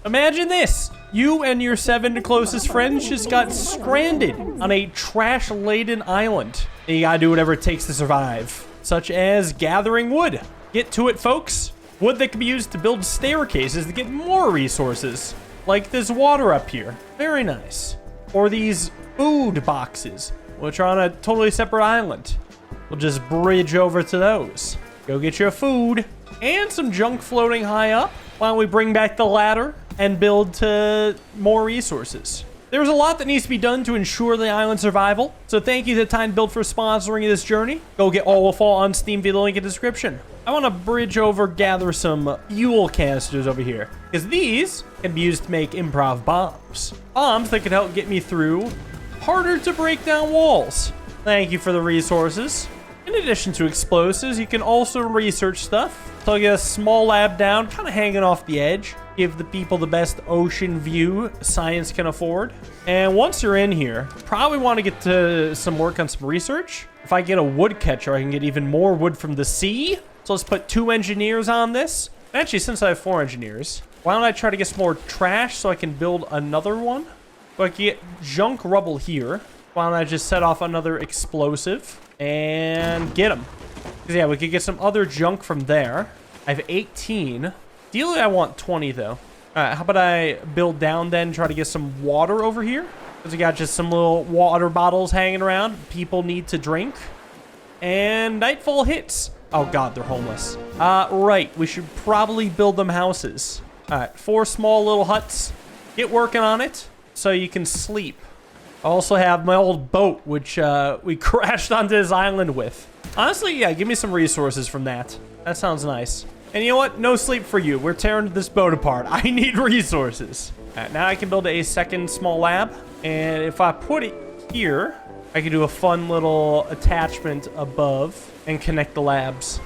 Imagine this. You and your 7 closest friends just got stranded on a trash-laden island. And you gotta do whatever it takes to survive, such as gathering wood. Get to it, folks. Wood that can be used to build staircases to get more resources, like this water up here. Very nice. Or these food boxes, which are on a totally separate island. We'll just bridge over to those. Go get your food and some junk floating high up. Why don't we bring back the ladder and build to more resources? There's a lot that needs to be done to ensure the island's survival. So thank you to Time Build for sponsoring this journey. Go get All Will Fall on Steam via the link in the description. I want to bridge over, gather some fuel canisters over here, because these can be used to make improv bombs. Bombs that can help get me through harder to break down walls. Thank you for the resources. In addition to explosives, you can also research stuff. So I'll get a small lab down, kind of hanging off the edge. Give the people the best ocean view science can afford. And once you're in here, probably want to get to some work on some research. If I get a wood catcher, I can get even more wood from the sea. So let's put 2 engineers on this. Actually, since I have 4 engineers, why don't I try to get some more trash so I can build another one? So I can get junk rubble here. Why don't I just set off another explosive and get them? Because yeah, we could get some other junk from there. I have 18. Ideally, I want 20 though. All right, how about I build down then, try to get some water over here? Because we got just some little water bottles hanging around. People need to drink. And nightfall hits. Oh God, they're homeless. Right, we should probably build them houses. All right, 4 small little huts. Get working on it so you can sleep. I also have my old boat, which we crashed onto this island with. Honestly, yeah, give me some resources from that. That sounds nice. And you know what? No sleep for you. We're tearing this boat apart. I need resources. All right, now I can build a second small lab. And if I put it here, I can do a fun little attachment above and connect the labs.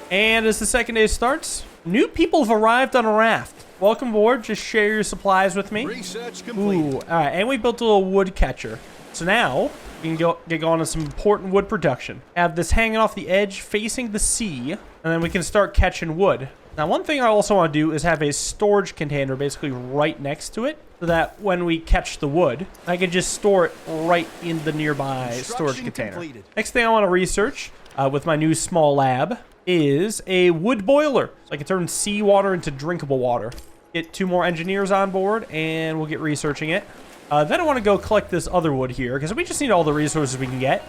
And as the second day starts, new people have arrived on a raft. Welcome aboard. Just share your supplies with me. Research complete. Ooh, all right, and we built a little wood catcher. So now we can get going on some important wood production. Have this hanging off the edge facing the sea, and then we can start catching wood. Now, one thing I also want to do is have a storage container basically right next to it, so that when we catch the wood, I can just store it right in the nearby storage container. Completed. Next thing I want to research with my new small lab is a wood boiler, so I can turn seawater into drinkable water. Get 2 more engineers on board, and we'll get researching it. Then I want to go collect this other wood here, because we just need all the resources we can get.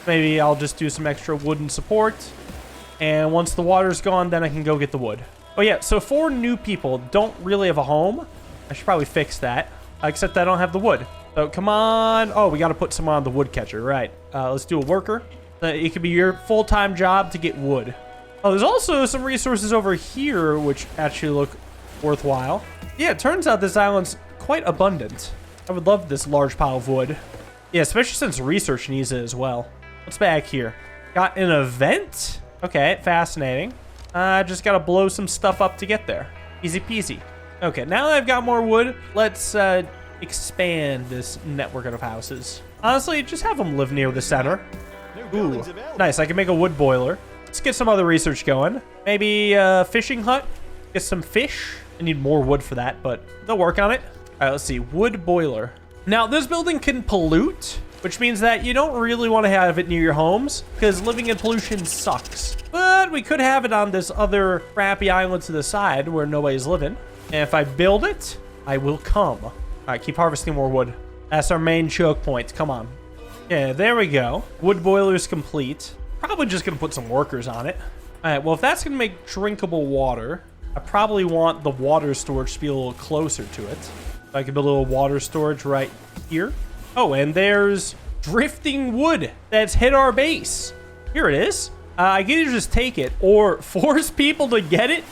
Maybe I'll just do some extra wooden support. And once the water's gone, then I can go get the wood. Oh yeah, so 4 new people don't really have a home. I should probably fix that, except I don't have the wood. So come on. Oh, we got to put someone on the wood catcher, right? Let's do a worker. It could be your full-time job to get wood. Oh, there's also some resources over here, which actually look worthwhile. Yeah, it turns out this island's quite abundant. I would love this large pile of wood. Yeah, especially since research needs it as well. What's back here? Got an event? Okay, fascinating. I just gotta blow some stuff up to get there. Easy peasy. Okay, now that I've got more wood, let's expand this network of houses. Honestly, just have them live near the center. Ooh, nice. I can make a wood boiler. Let's get some other research going. Maybe a fishing hut. Get some fish. I need more wood for that, but they'll work on it. All right, let's see. Wood boiler. Now, this building can pollute, which means that you don't really want to have it near your homes because living in pollution sucks. But we could have it on this other crappy island to the side where nobody's living. And if I build it, I will come. All right, keep harvesting more wood. That's our main choke point. Come on. Yeah, there we go. Wood boiler is complete. Probably just going to put some workers on it. All right, well, if that's going to make drinkable water, I probably want the water storage to be a little closer to it. So I can build a little water storage right here. Oh, and there's drifting wood that's hit our base. Here it is. I can either just take it or force people to get it.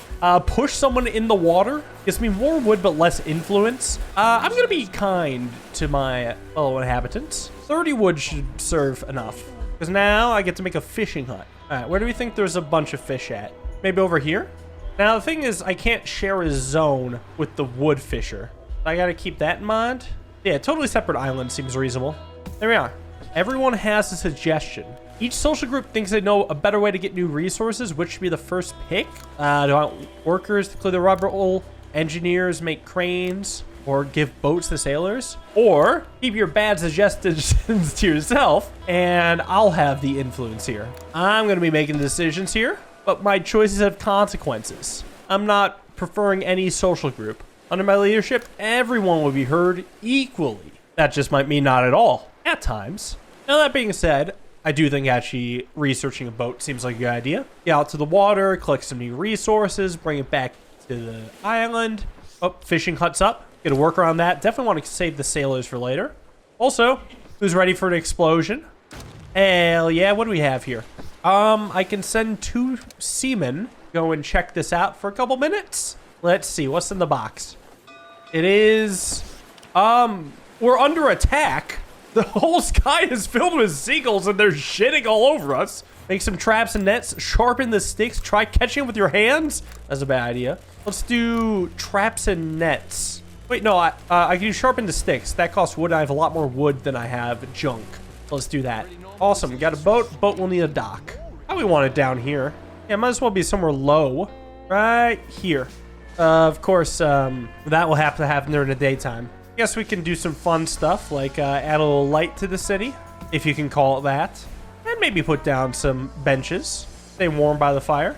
Push someone in the water. Gives me more wood but less influence. I'm going to be kind to my fellow inhabitants. 30 wood should serve enough. Because now I get to make a fishing hut. All right, where do we think there's a bunch of fish at? Maybe over here? Now, the thing is, I can't share a zone with the wood fisher. I got to keep that in mind. Yeah, totally separate island seems reasonable. There we are. Everyone has a suggestion. Each social group thinks they know a better way to get new resources. Which should be the first pick? Do I want workers to clear the rubble engineers make cranes or give boats to sailors, or keep your bad suggestions to yourself and I'll have the influence here. I'm going to be making decisions here, but my choices have consequences. I'm not preferring any social group. Under my leadership, everyone will be heard equally. That just might mean not at all, at times. Now that being said, I do think actually researching a boat seems like a good idea. Get out to the water, collect some new resources, bring it back to the island. Oh, fishing hut's up. Get to work around that. Definitely want to save the sailors for later. Also, who's ready for an explosion? Hell yeah, what do we have here? I can send 2 seamen, go and check this out for a couple minutes. Let's see, what's in the box? It is, we're under attack. The whole sky is filled with seagulls and they're shitting all over us. Make some traps and nets, sharpen the sticks, try catching them with your hands. That's a bad idea. Let's do traps and nets. Wait, no, I can sharpen the sticks. That costs wood. I have a lot more wood than I have junk. Let's do that. Awesome, we got a boat. Boat will need a dock. How do we want it down here? Yeah, might as well be somewhere low. Right here. Of course, that will have to happen during the daytime. Guess we can do some fun stuff, like add a little light to the city, if you can call it that. And maybe put down some benches. Stay warm by the fire.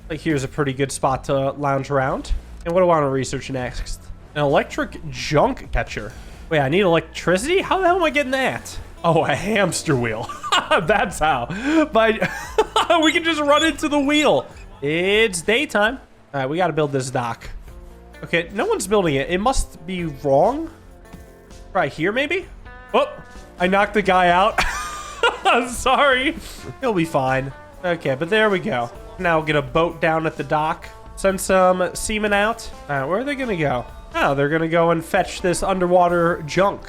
Like, here's a pretty good spot to lounge around. And what do I want to research next? An electric junk catcher. Wait, I need electricity? How the hell am I getting that? Oh, a hamster wheel. That's how. But we can just run into the wheel. It's daytime. All right, we got to build this dock. Okay, no one's building it. It must be wrong. Right here, maybe? Oh, I knocked the guy out. Sorry. He'll be fine. Okay, but there we go. Now we'll get a boat down at the dock. Send some seamen out. All right, where are they going to go? Oh, they're going to go and fetch this underwater junk.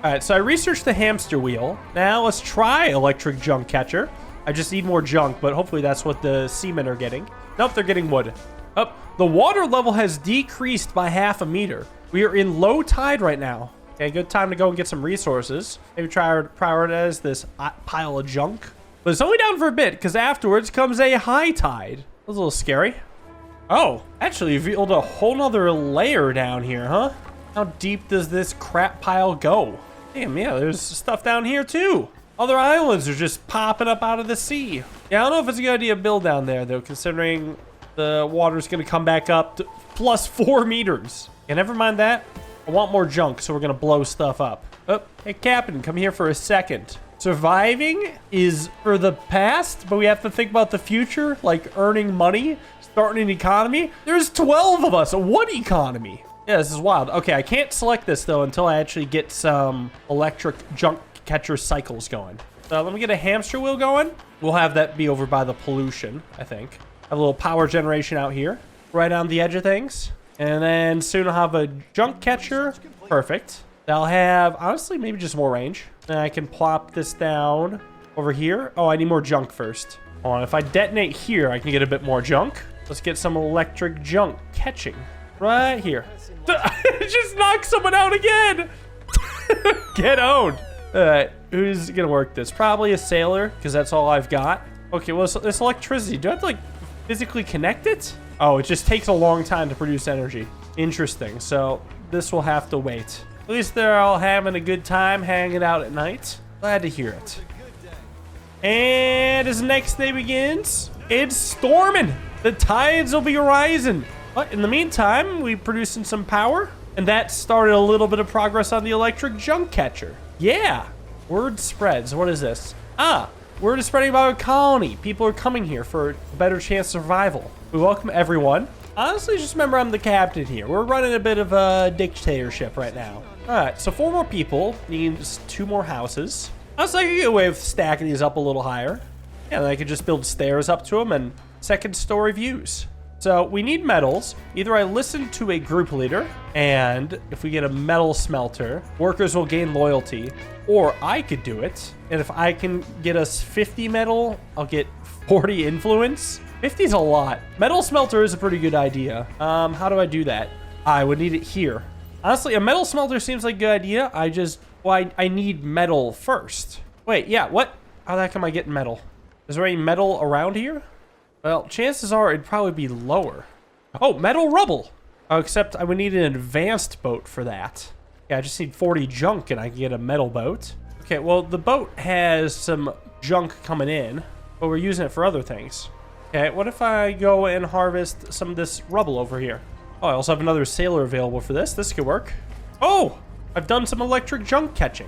All right, so I researched the hamster wheel. Now let's try electric junk catcher. I just need more junk, but hopefully that's what the seamen are getting. Nope, they're getting wood. Oh, the water level has decreased by 0.5 meter. We are in low tide right now. Okay, good time to go and get some resources. Maybe try to prioritize this pile of junk. But it's only down for a bit, because afterwards comes a high tide. That was a little scary. Oh, actually revealed a whole nother layer down here, huh? How deep does this crap pile go? Damn, yeah, there's stuff down here too. Other islands are just popping up out of the sea. Yeah, I don't know if it's a good idea to build down there, though, considering the water's going to come back up to plus 4 meters. And never mind that. I want more junk, so we're going to blow stuff up. Oh, hey, Captain, come here for a second. Surviving is for the past, but we have to think about the future, like earning money, starting an economy. There's 12 of us. What economy? Yeah, this is wild. Okay, I can't select this, though, until I actually get some electric junk catcher cycles going. So let me get a hamster wheel going. We'll have that be over by the pollution, I think. Have a little power generation out here, right on the edge of things. And then soon I'll have a junk catcher. Perfect. I'll have, honestly, maybe just more range. And I can plop this down over here. Oh, I need more junk first. Hold on, if I detonate here, I can get a bit more junk. Let's get some electric junk catching right here. Just knock someone out again. Get owned. All right, who's gonna work this? Probably a sailor, because that's all I've got. Okay, well, this electricity, do I have to, like, physically connect it? Oh, it just takes a long time to produce energy. Interesting, so this will have to wait. At least they're all having a good time hanging out at night. Glad to hear it. And as the next day begins, it's storming. The tides will be rising. But in the meantime, we producing some power, and that started a little bit of progress on the electric junk catcher. Yeah, word spreads. What is this? Ah, word is spreading about a colony. People are coming here for a better chance of survival. We welcome everyone. Honestly, just remember I'm the captain here. We're running a bit of a dictatorship right now. All right, so 4 more people needs 2 more houses. I was like, I could get away with stacking these up a little higher. Yeah, then I could just build stairs up to them and 2nd story views. So we need metals. Either I listen to a group leader, and if we get a metal smelter, workers will gain loyalty, or I could do it. And if I can get us 50 metal, I'll get 40 influence. 50 is a lot. Metal smelter is a pretty good idea. How do I do that? I would need it here. Honestly, a metal smelter seems like a good idea. I need metal first. Wait, yeah, what? How the heck am I getting metal? Is there any metal around here? Well, chances are it'd probably be lower. Oh, metal rubble. Oh, except I would need an advanced boat for that. Yeah, I just need 40 junk and I can get a metal boat. Okay, well, the boat has some junk coming in, but we're using it for other things. Okay, what if I go and harvest some of this rubble over here? Oh, I also have another sailor available for this. This could work. Oh, I've done some electric junk catching.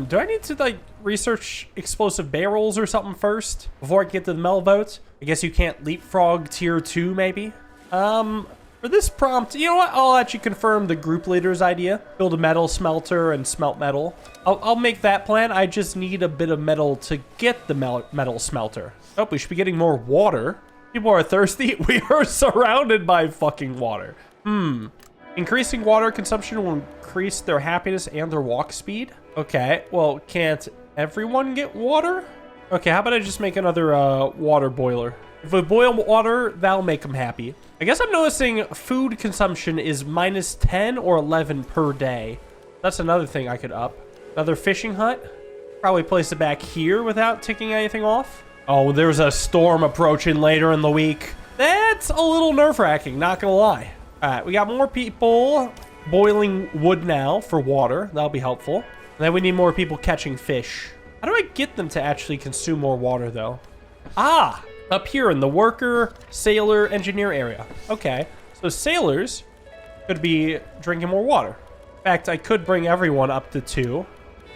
Do I need to, like, research explosive barrels or something first before I get to the metal boat? I guess you can't leapfrog tier 2, maybe? For this prompt, you know what? I'll actually confirm the group leader's idea. Build a metal smelter and smelt metal. I'll make that plan. I just need a bit of metal to get the metal smelter. Oh, we should be getting more water. People are thirsty. We are surrounded by fucking water. Increasing water consumption will increase their happiness and their walk speed. Okay, well, can't everyone get water? Okay, how about I just make another water boiler? If we boil water, that'll make them happy. I guess I'm noticing food consumption is minus 10 or 11 per day. That's another thing I could up. Another fishing hut. Probably place it back here without ticking anything off. Oh, there's a storm approaching later in the week. That's a little nerve-wracking, not gonna lie. All right, we got more people boiling wood now for water. That'll be helpful. And then we need more people catching fish. How do I get them to actually consume more water, though? Ah, up here in the worker, sailor, engineer area. Okay, so sailors could be drinking more water. In fact, I could bring everyone up to 2.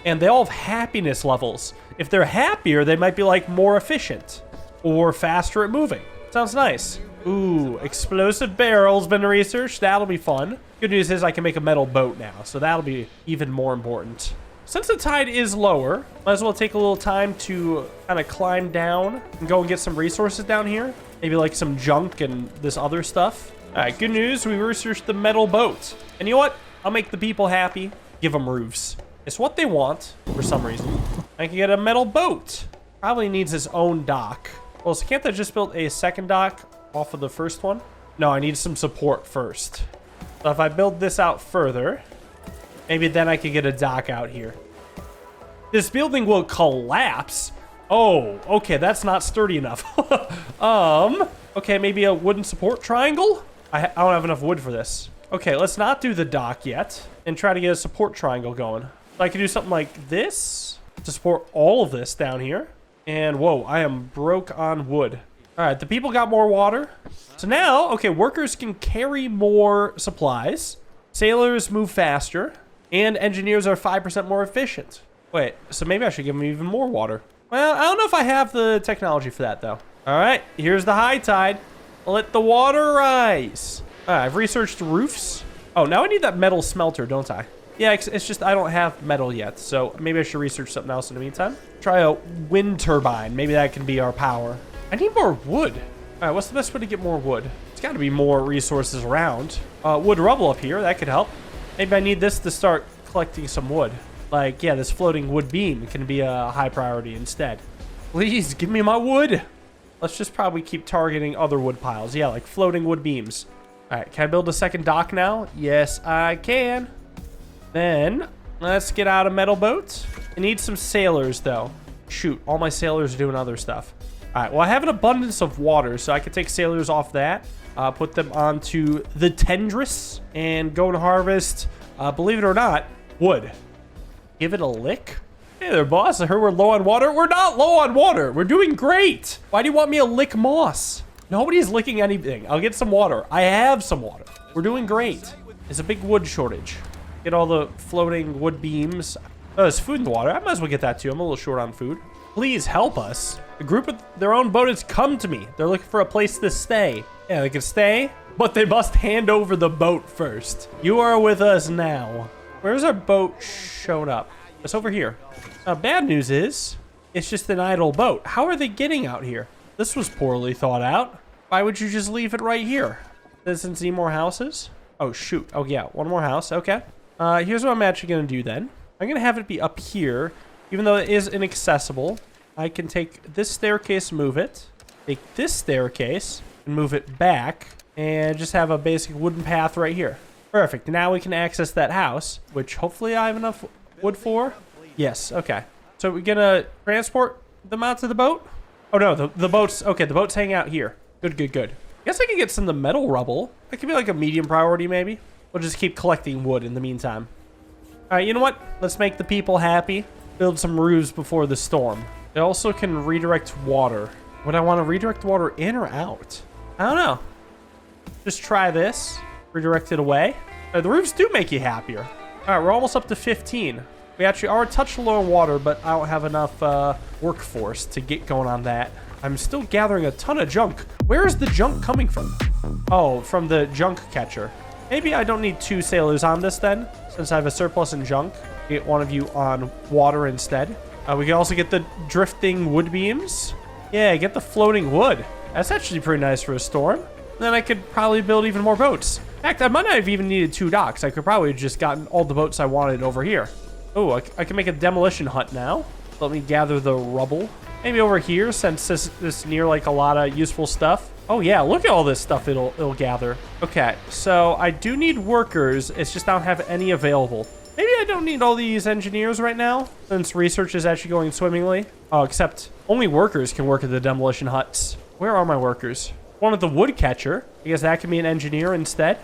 And they all have happiness levels. If they're happier, they might be, like, more efficient or faster at moving. Sounds nice. Ooh, explosive barrels been researched. That'll be fun. Good news is I can make a metal boat now, so that'll be even more important. Since the tide is lower, might as well take a little time to kind of climb down and go and get some resources down here. Maybe like some junk and this other stuff. All right, good news. We researched the metal boat. And you know what? I'll make the people happy. Give them roofs. It's what they want for some reason. I can get a metal boat. Probably needs its own dock. Well, so can't I just build a second dock off of the first one? No, I need some support first. So if I build this out further, maybe then I could get a dock out here. This building will collapse. Oh, okay, that's not sturdy enough. Okay, maybe a wooden support triangle? I don't have enough wood for this. Okay, let's not do the dock yet and try to get a support triangle going. So I could do something like this to support all of this down here. And whoa, I am broke on wood. All right, the people got more water. So now, okay, workers can carry more supplies. Sailors move faster. And engineers are 5% more efficient. Wait, so maybe I should give them even more water. Well, I don't know if I have the technology for that, though. All right, here's the high tide. Let the water rise. All right, I've researched roofs. Oh, now I need that metal smelter, don't I? Yeah, it's just I don't have metal yet, so maybe I should research something else in the meantime. Try a wind turbine. Maybe that can be our power. I need more wood. All right, what's the best way to get more wood? There's got to be more resources around. Wood rubble up here, that could help. Maybe I need this to start collecting some wood. Like, yeah, this floating wood beam can be a high priority instead. Please, give me my wood. Let's just probably keep targeting other wood piles. Yeah, like floating wood beams. All right, can I build a second dock now? Yes, I can. Then, let's get out a metal boat. I need some sailors, though. Shoot, all my sailors are doing other stuff. All right, well, I have an abundance of water, so I can take sailors off that. Put them onto the Tendris and go and harvest, believe it or not, wood. Give it a lick. Hey there, boss. I heard we're low on water. We're not low on water. We're doing great. Why do you want me to lick moss? Nobody's licking anything. I'll get some water. I have some water. We're doing great. There's a big wood shortage. Get all the floating wood beams. Oh, there's food in the water. I might as well get that too. I'm a little short on food. Please help us. A group with their own boat has come to me. They're looking for a place to stay. Yeah, they can stay, but they must hand over the boat first. You are with us now. Where's our boat showing up? It's over here. Bad news is, it's just an idle boat. How are they getting out here? This was poorly thought out. Why would you just leave it right here? Doesn't see more houses? Oh, shoot. Oh, yeah, one more house. Okay. Here's what I'm actually going to do then. I'm going to have it be up here. Even though it is inaccessible, I can take this staircase, move it. Take this staircase and move it back. And just have a basic wooden path right here. Perfect. Now we can access that house, which hopefully I have enough wood for. Yes, okay. So we're gonna transport them out to the boat? Oh no, the boat's, okay, the boat's hanging out here. Good, good, good. I guess I can get some of the metal rubble That could be like a medium priority, maybe. We'll just keep collecting wood in the meantime. All right, you know what? Let's make the people happy. Build some roofs before the storm. It also can redirect water. Would I want to redirect water in or out? I don't know. Just try this. Redirect it away. The roofs do make you happier. All right, we're almost up to 15. We actually are a touch low on water, but I don't have enough workforce to get going on that. I'm still gathering a ton of junk. Where is the junk coming from? Oh, from the junk catcher. Maybe I don't need 2 sailors on this then, since I have a surplus in junk. Get one of you on water instead. We can also get the drifting wood beams. Yeah, get the floating wood. That's actually pretty nice for a storm. Then I could probably build even more boats. In fact, I might not have even needed 2 docks. I could probably have just gotten all the boats I wanted over here. Oh, I can make a demolition hut now. Let me gather the rubble. Maybe over here, since this is near like a lot of useful stuff. Oh yeah, look at all this stuff it'll gather. Okay, so I do need workers. It's just I don't have any available. Maybe I don't need all these engineers right now, since research is actually going swimmingly. Oh, except only workers can work at the demolition huts. Where are my workers? One at the wood catcher. I guess that can be an engineer instead.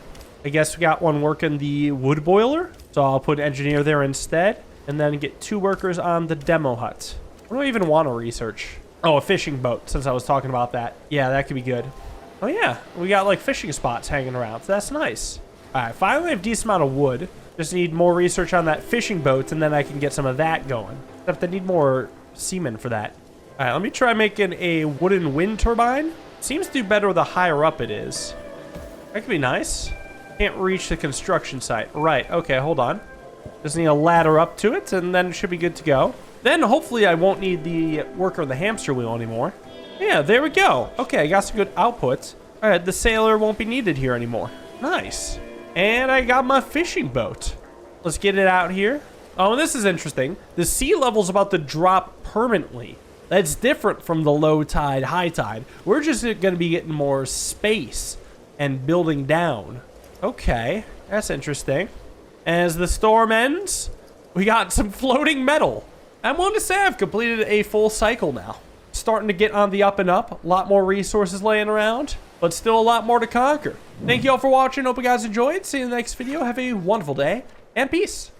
I guess we got one working the wood boiler. So I'll put an engineer there instead. And then get 2 workers on the demo hut. What do I even want to research? Oh, a fishing boat, since I was talking about that. Yeah, that could be good. Oh yeah, we got like fishing spots hanging around. So that's nice. All right, finally I have a decent amount of wood. Just need more research on that fishing boat, and then I can get some of that going. Except I need more seamen for that. All right, let me try making a wooden wind turbine. Seems to do better the higher up it is. That could be nice. Can't reach the construction site. Right, okay, hold on. Just need a ladder up to it, and then it should be good to go. Then hopefully I won't need the worker on the hamster wheel anymore. Yeah, there we go. Okay, I got some good output. All right, the sailor won't be needed here anymore. Nice. And I got my fishing boat. Let's get it out here. Oh, and this is interesting. The sea level's about to drop permanently. That's different from the low tide, high tide. We're just going to be getting more space and building down. Okay, that's interesting. As the storm ends, we got some floating metal. I'm willing to say I've completed a full cycle now. Starting to get on the up and up. A lot more resources laying around, but still a lot more to conquer. Thank you all for watching. Hope you guys enjoyed. See you in the next video. Have a wonderful day, and peace.